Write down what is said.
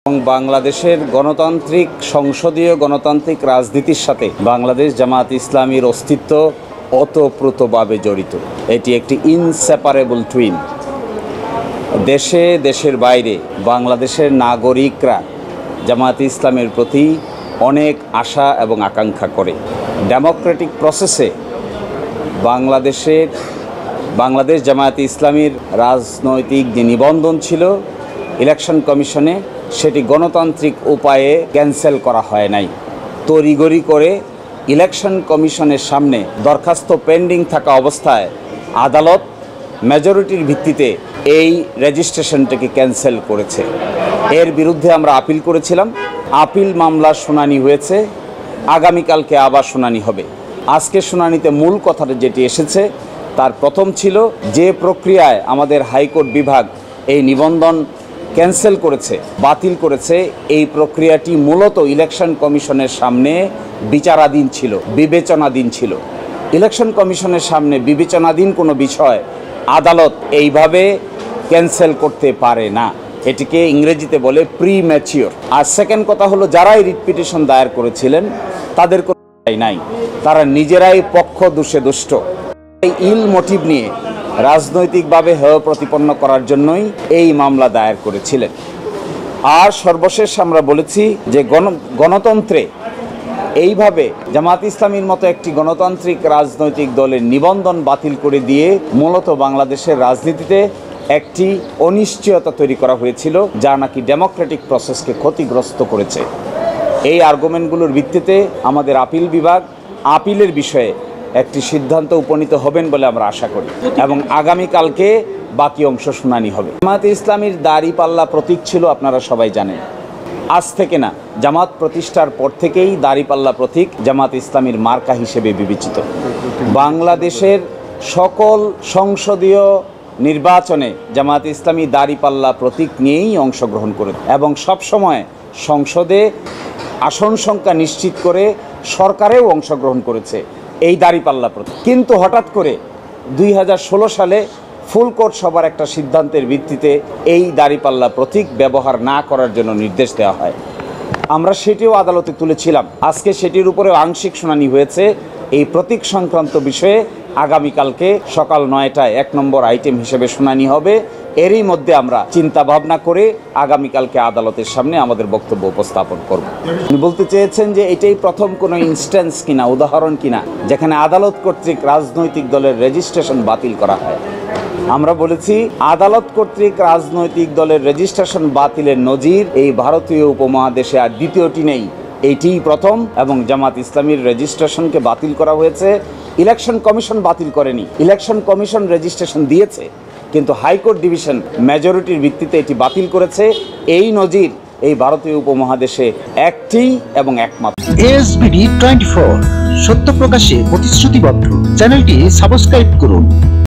এবং বাংলাদেশের গণতান্ত্রিক সংসদীয় গণতান্ত্রিক রাজনীতির সাথে বাংলাদেশ জামাত ইসলামীর অস্তিত্ব ওতপ্রোতভাবে জড়িত। এটি একটি ইনসেপারেবল টুইন। দেশে দেশের বাইরে বাংলাদেশের নাগরিকরা জামাত ইসলামের প্রতি অনেক আশা এবং আকাঙ্ক্ষা করে। ডেমোক্রেটিক প্রসেসে বাংলাদেশ জামাত ইসলামীর রাজনৈতিক যে নিবন্ধন ছিল ইলেকশন কমিশনে, সেটি গণতান্ত্রিক উপায়ে ক্যান্সেল করা হয় নাই। তড়িঘড়ি করে ইলেকশন কমিশনের সামনে দরখাস্ত পেন্ডিং থাকা অবস্থায় আদালত মেজরিটির ভিত্তিতে এই রেজিস্ট্রেশনটাকে ক্যান্সেল করেছে। এর বিরুদ্ধে আমরা আপিল করেছিলাম। আপিল মামলার শুনানি হয়েছে, আগামীকালকে আবার শুনানি হবে। আজকে শুনানিতে মূল কথাটা যেটি এসেছে তার প্রথম ছিল যে প্রক্রিয়ায় আমাদের হাইকোর্ট বিভাগ এই নিবন্ধন ক্যান্সেল করেছে, বাতিল করেছে, এই প্রক্রিয়াটি মূলত ইলেকশন কমিশনের সামনে বিচারাধীন ছিল, বিবেচনাধীন ছিল। ইলেকশন কমিশনের সামনে বিবেচনাধীন কোনো বিষয় আদালত এইভাবে ক্যান্সেল করতে পারে না। এটিকে ইংরেজিতে বলে প্রিম্যাচিওর। আর সেকেন্ড কথা হলো, যারাই রিট পিটিশন দায়ের করেছিলেন তাদের কোনো নাই, তারা নিজেরাই পক্ষ দোষে দুষ্ট। এই ইল মোটিভ নিয়ে রাজনৈতিকভাবে হেয় প্রতিপন্ন করার জন্যই এই মামলা দায়ের করেছিলেন। আর সর্বশেষ আমরা বলেছি যে গণতন্ত্রে এইভাবে জামাত ইসলামীর মতো একটি গণতান্ত্রিক রাজনৈতিক দলের নিবন্ধন বাতিল করে দিয়ে মূলত বাংলাদেশের রাজনীতিতে একটি অনিশ্চয়তা তৈরি করা হয়েছিল, যা নাকি ডেমোক্রেটিক প্রসেসকে ক্ষতিগ্রস্ত করেছে। এই আর্গুমেন্টগুলোর ভিত্তিতে আমাদের আপিল বিভাগ আপিলের বিষয়ে একটি সিদ্ধান্ত উপনীত হবেন বলে আমরা আশা করি এবং আগামীকালকে বাকি অংশ শুনানি হবে। জামাত ইসলামীর দাড়িপাল্লা প্রতীক ছিল, আপনারা সবাই জানেন। আজ থেকে না, জামাত প্রতিষ্ঠার পর থেকেই দাড়িপাল্লা প্রতীক জামাত ইসলামীর মার্কা হিসেবে বিবেচিত। বাংলাদেশের সকল সংসদীয় নির্বাচনে জামাত ইসলামী দাড়িপাল্লা প্রতীক নিয়েই অংশগ্রহণ করে এবং সবসময় সংসদে আসন সংখ্যা নিশ্চিত করে সরকারেও অংশগ্রহণ করেছে এই দাড়িপাল্লা প্রতীক। কিন্তু হঠাৎ করে 2016 সালে ফুল কোর্ট সভার একটা সিদ্ধান্তের ভিত্তিতে এই দাড়িপাল্লা প্রতীক ব্যবহার না করার জন্য নির্দেশ দেওয়া হয়। আমরা সেটিও আদালতে তুলেছিলাম। আজকে সেটির উপরে আংশিক শুনানি হয়েছে। এই প্রতীক সংক্রান্ত বিষয়ে আগামীকালকে সকাল 9টায় 1 নম্বর আইটেম হিসেবে শুনানি হবে। এরই মধ্যে আমরা চিন্তা ভাবনা করে আগামীকালকে আদালতের সামনে আমাদের বক্তব্য উপস্থাপন করব। উনি বলতে চেয়েছেন যে এটাই প্রথম কোনো ইনস্ট্যান্স কিনা, উদাহরণ কিনা, যেখানে আদালত কর্তৃক রাজনৈতিক দলের রেজিস্ট্রেশন বাতিল করা হয়। আমরা বলেছি, আদালত কর্তৃক রাজনৈতিক দলের রেজিস্ট্রেশন বাতিলের নজির এই ভারতীয় উপমহাদেশে আর দ্বিতীয়টি নেই, এইটিই প্রথম। এবং জামাত ইসলামীর রেজিস্ট্রেশনকে বাতিল করা হয়েছে, ইলেকশন কমিশন বাতিল করেনি। ইলেকশন কমিশন রেজিস্ট্রেশন দিয়েছে, কিন্তু হাইকোর্ট ডিভিশন মেজরিটির ভিত্তিতে এটি বাতিল করেছে। এই নজির এই ভারতীয় উপমহাদেশে একটি এবং একমাত্র। ASBD 24 সত্য প্রকাশে প্রতিশ্রুতিবদ্ধ। চ্যানেলটি সাবস্ক্রাইব করুন।